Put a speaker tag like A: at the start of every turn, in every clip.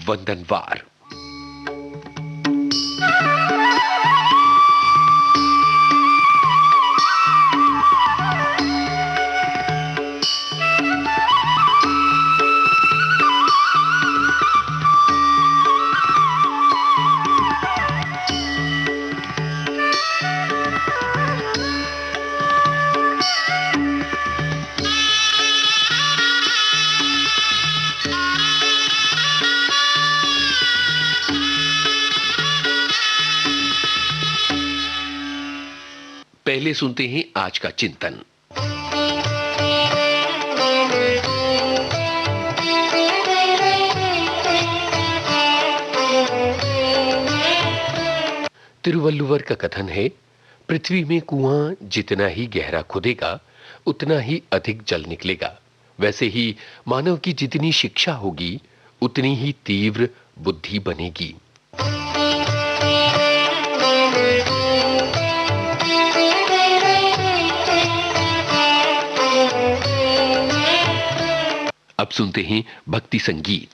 A: वंदनवार। पहले सुनते हैं आज का चिंतन। तिरुवल्लुवर का कथन है, पृथ्वी में कुआं जितना ही गहरा खुदेगा उतना ही अधिक जल निकलेगा। वैसे ही मानव की जितनी शिक्षा होगी उतनी ही तीव्र बुद्धि बनेगी। अब सुनते हैं भक्ति संगीत।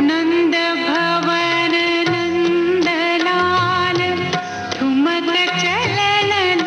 B: नंद भवन नंदलाल ठुमक चलन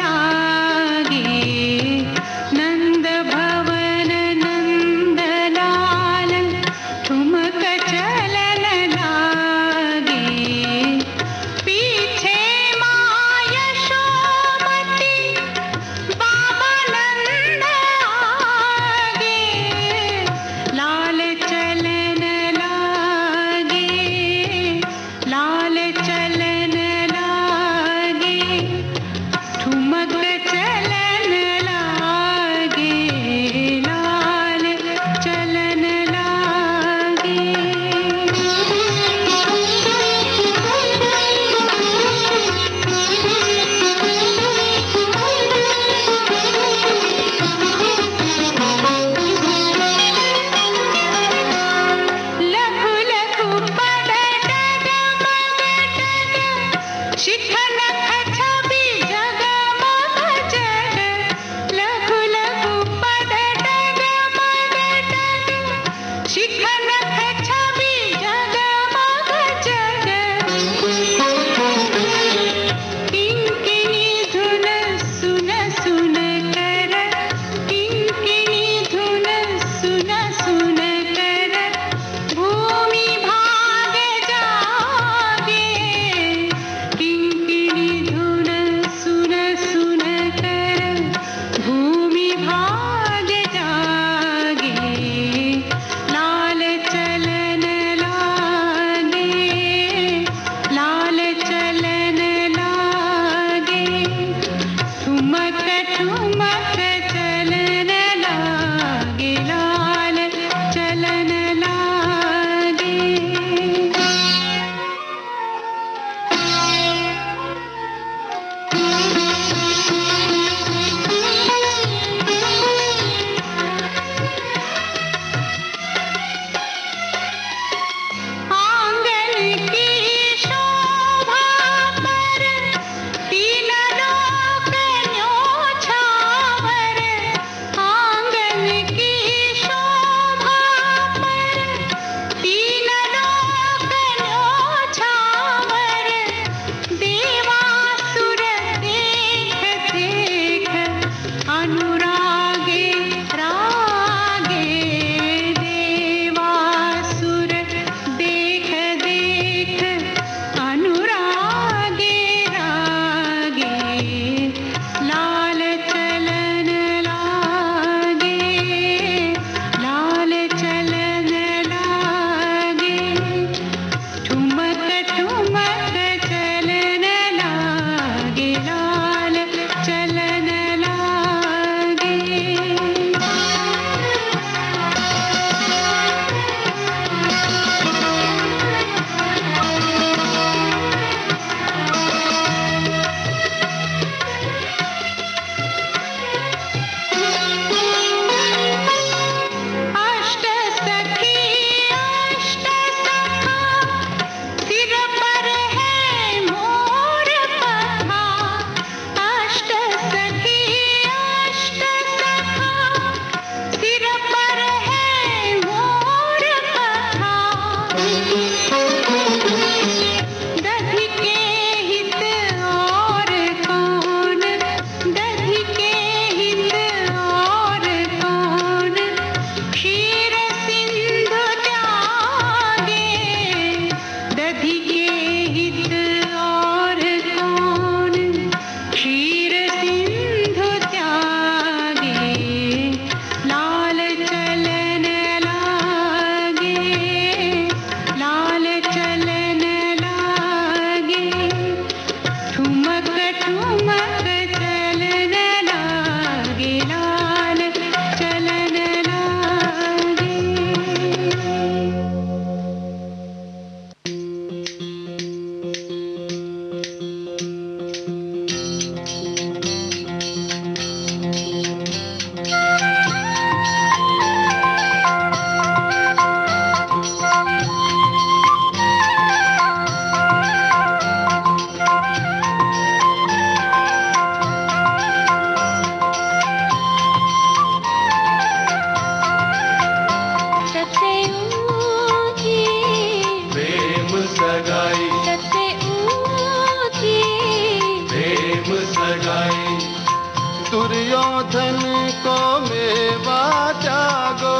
B: दुर्योधन को मेवा त्यागो,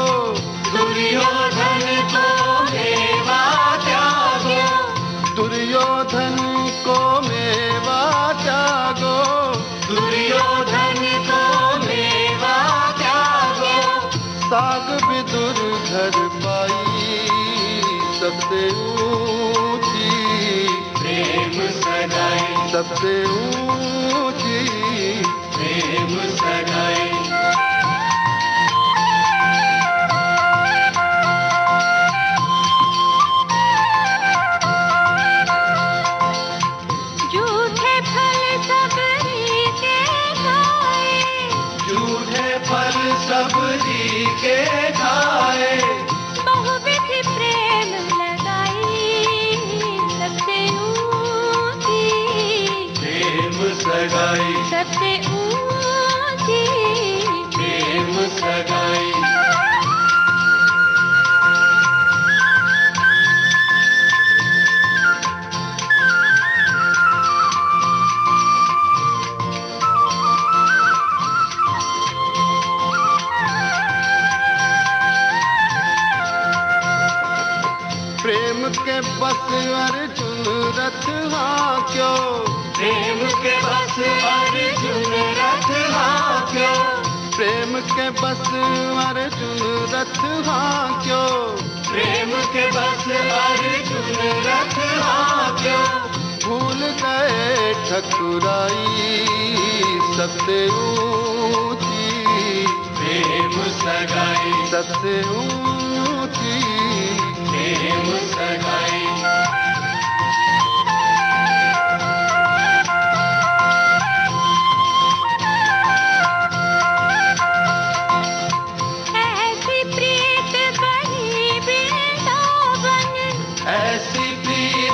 B: दुर्योधन को मेवा त्यागो, दुर्योधन को मेवा त्यागो, दुर्योधन को मेवा त्यागो। साग विदुर घर पाई सबसे ऊंची, प्रेम सगाई सबसे ऊंची, प्रेम सगाई।
C: झूठे फल सबरी के खाए,
B: झूठे फल सबरी के खाए,
C: बहुविध प्रेम लगाई सबसे ऊंची,
B: प्रेम सगाई
C: सबसे ऊंची,
B: प्रेम सगाई। प्रेम के बस अर्जुन रथ हांक्यो, प्रेम के बस अर्जुन रथ हांक्यो, प्रेम के बस अर्जुन रथ हांक्यो, प्रेम के बस अर्जुन रथ हांक्यो। भूल गए ठकुराई सबसे ऊंची, प्रेम सगाई सबसे ऊंची, प्रेम सगाई।
C: ऐसी प्रीत बड़ी वृंदावन,
B: ऐसी प्रीत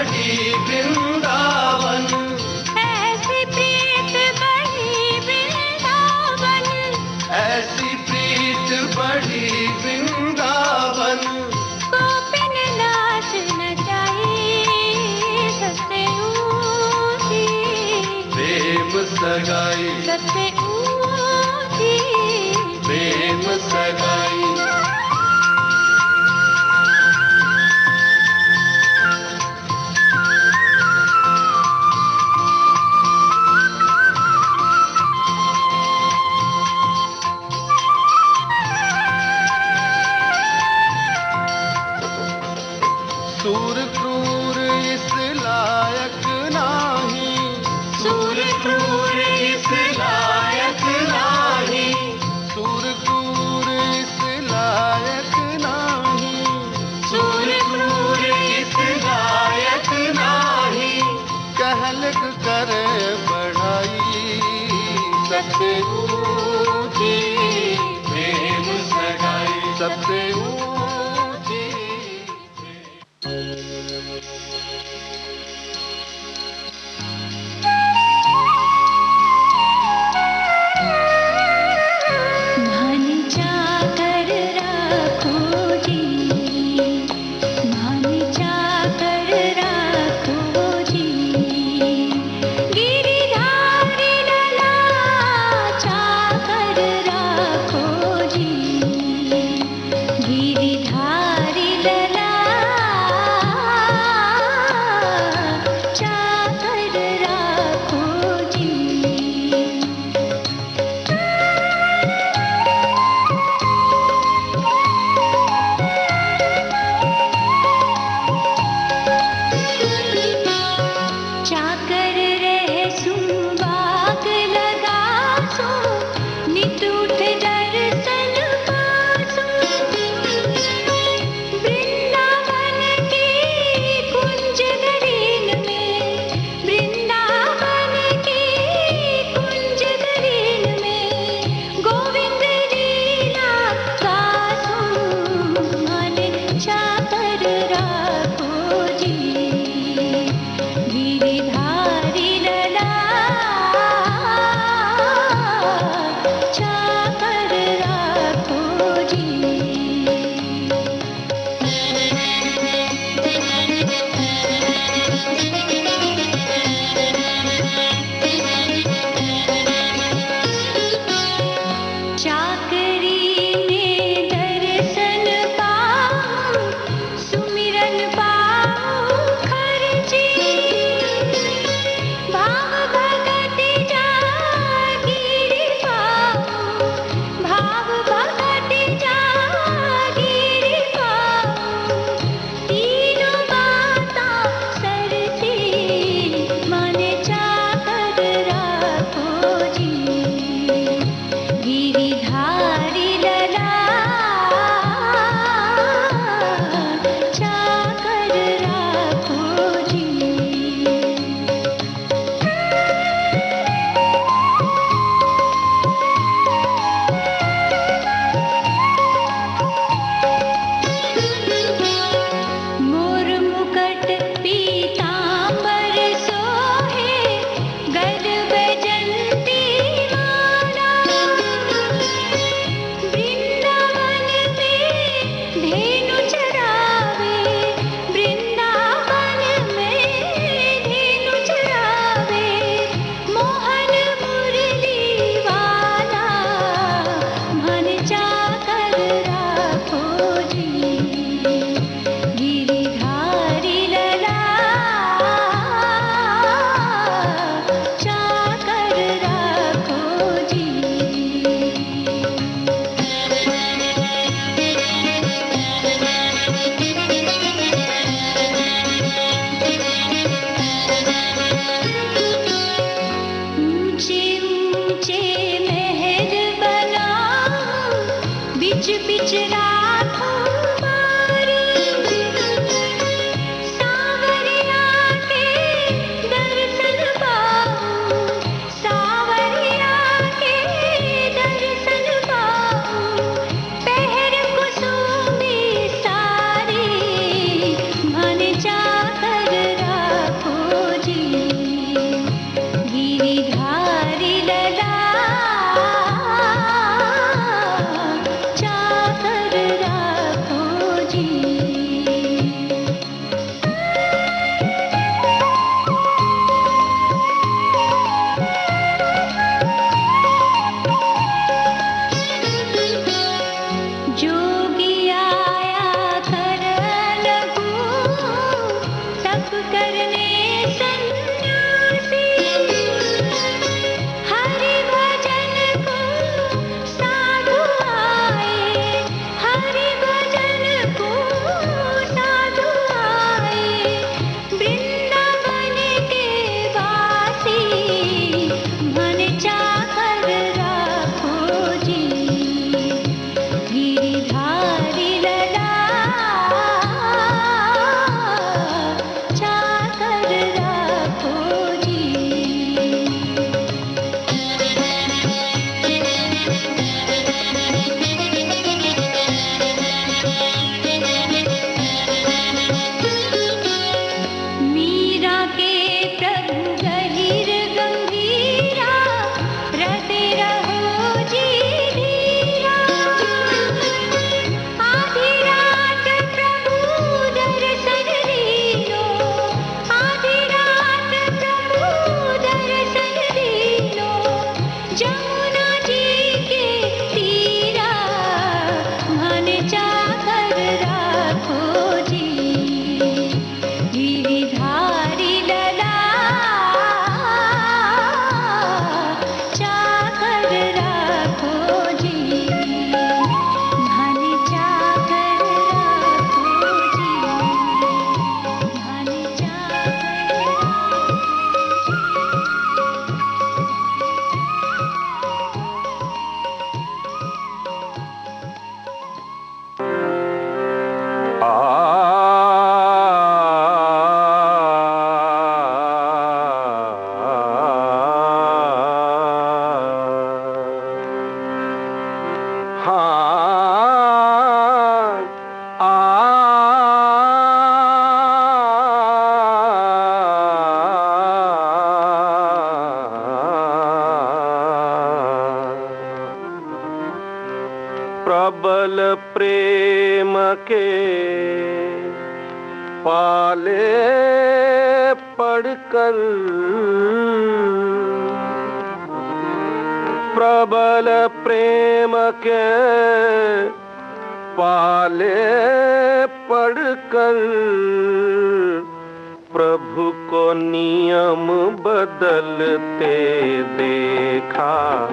B: बड़ी वृंदावन,
C: ऐसी प्रीत बड़ी वृंदावन,
B: ऐसी प्रीत बड़ी वृंदावन।
C: गोपिन नाच नचाई सबसे ऊंची,
B: प्रेम सगाई
C: सबसे ऊंची,
B: प्रेम सगाई। सूर क्रूर इस लायक नाही, सूर क्रूर इस लायक नाही, सूर क्रूर इस लायक नाही, सूर क्रूर इस लायक नाही। कहलक करे बढ़ाई सबसे ऊंची, प्रेम सगाई सबसे ऊंची।
C: मान चाकर राखो जी, मान चाकर राखो जी, गिरिधारी लला चाकर राखो जी, गिरिधारी
B: प्रबल प्रेम के पाले पड़कर, प्रबल प्रेम के पाले पड़कर, प्रभु को नियम बदलते देखा,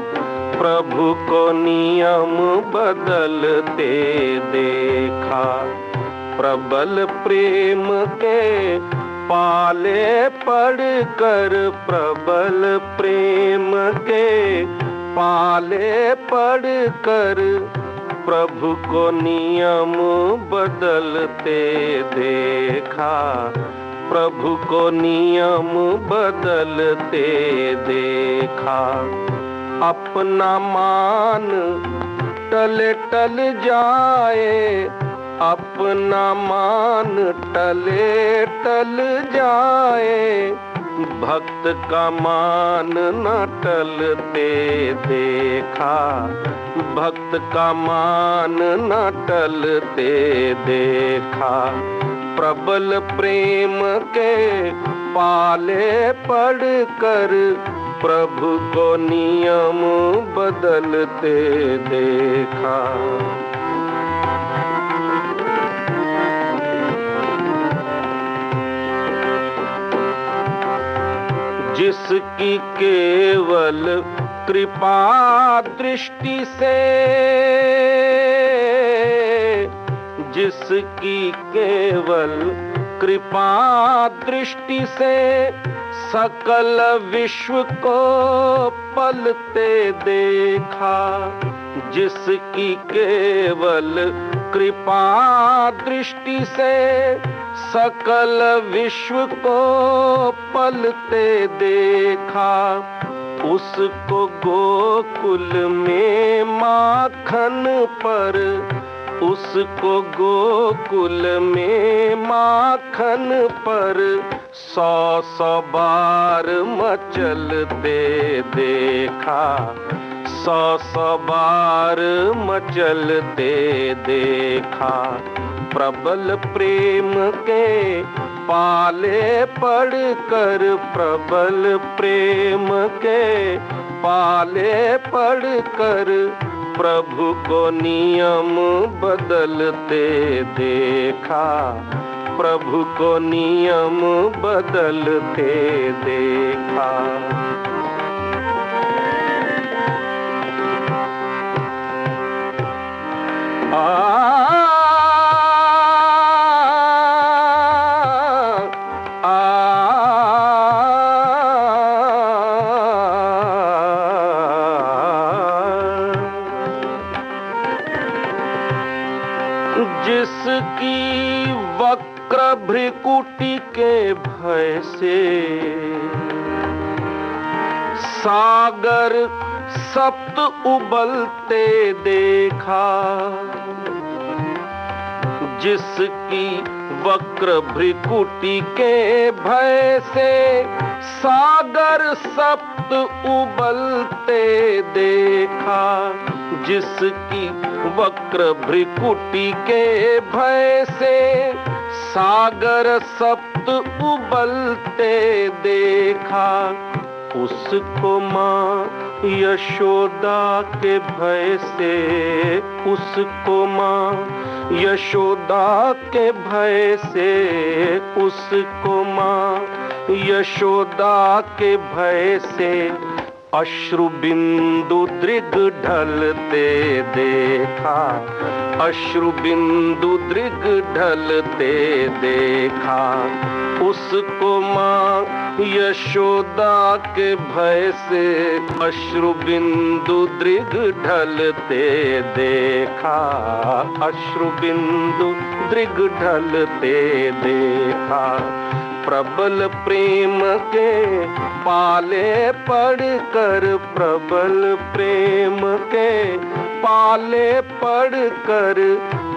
B: प्रभु को नियम बदलते देखा। प्रबल प्रेम के पाले पड़कर, प्रबल प्रेम के पाले पड़कर, प्रभु को नियम बदलते देखा, प्रभु को नियम बदलते देखा। अपना मान टले टल जाए, अपना मान टले टल जाए, भक्त का मान न टलते देखा, भक्त का मान न टलते देखा। प्रबल प्रेम के पाले पड़कर, प्रभु को नियम बदलते देखा। जिसकी केवल कृपा दृष्टि से, जिसकी केवल कृपा दृष्टि से, सकल विश्व को पलते देखा, जिसकी केवल कृपा दृष्टि से सकल विश्व को पलते देखा, उसको गोकुल में माखन पर, उसको गोकुल में माखन पर 100 बार मचलते देखा, 100 बार मचलते देखा। प्रबल प्रेम के पाले पड़कर, प्रबल प्रेम के पाले पड़कर प्रभु को नियम बदलते देखा, प्रभु को नियम बदलते देखा। जिसकी वक्र भ्रिकुटी के भय से सागर सप्त उबलते देखा, जिसकी वक्र भ्रिकुटी के भय से सागर सप्त उबलते देखा, जिसकी वक्र भ्रिकुटी के भय से सागर सप्त उबलते देखा, उसको माँ यशोदा के भय से, उसको माँ यशोदा के भय से, उसको माँ यशोदा के भय से अश्रु बिंदु दृग ढलते देखा, अश्रु बिंदु दृग ढलते देखा, उसको माँ यशोदा के भय से अश्रु बिंदु दृग ढलते देखा, अश्रु बिंदु दृग ढलते देखा। प्रबल प्रेम के पाले पड़कर, प्रबल प्रेम के पाले पड़कर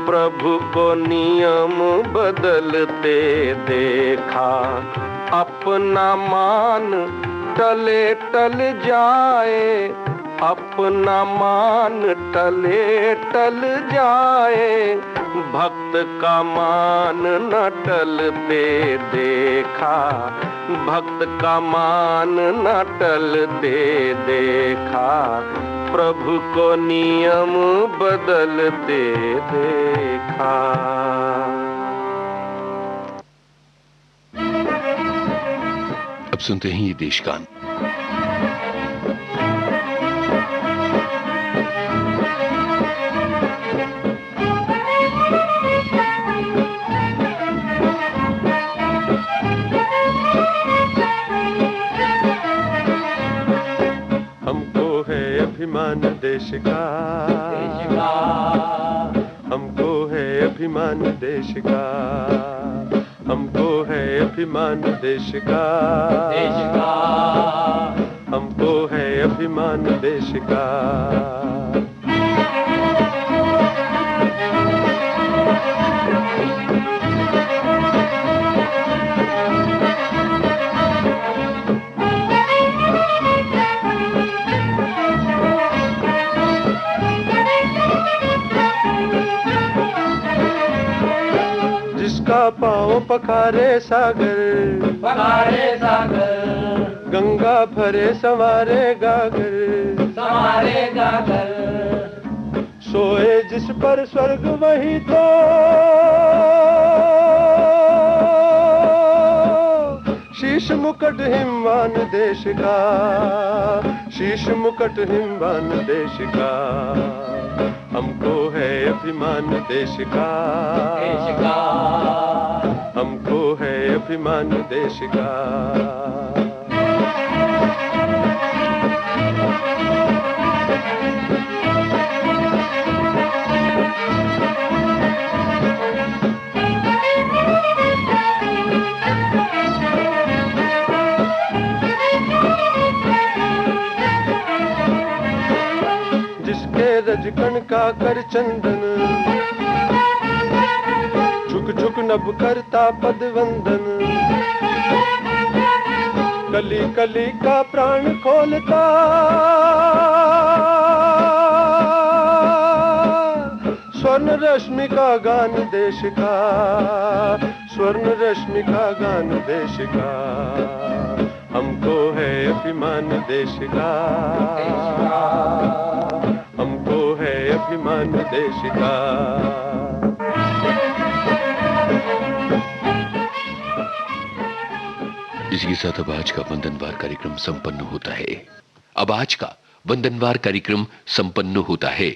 B: प्रभु को नियम बदलते देखा, अपना मान टले टल जाए, अपना मान टले टल जाए, भक्त का मान न टलते देखा, भक्त का मान न टलते देखा, प्रभु को नियम बदलते देखा।
A: अब सुनते हैं ये देशगान।
D: अभिमान देश का, हमको है अभिमान देश का, हमको है अभिमान देश का, हमको है अभिमान देश का। जिसका पाँव पखारे सागर,
E: पखारे सागर,
D: गंगा भरे संवारे गागर,
E: संवारे गागर,
D: सोए जिस पर स्वर्ग वही तो, शीश मुकुट हिमवान देश का, शीश मुकुट हिमवान देश का, हमको है अभिमान देश का, हमको है अभिमान देश का। के रजकण का कर चंदन, झुक झुक नभ करता पद वंदन, कली कली का प्राण खोलता, स्वर्ण रश्मि का गान देश का, स्वर्ण रश्मि का गान देश का, हमको है अभिमान देश का, हमको है अभिमान देश का।
A: इसी के साथ अब आज का वंदनवार कार्यक्रम संपन्न होता है। अब आज का वंदनवार कार्यक्रम संपन्न होता है।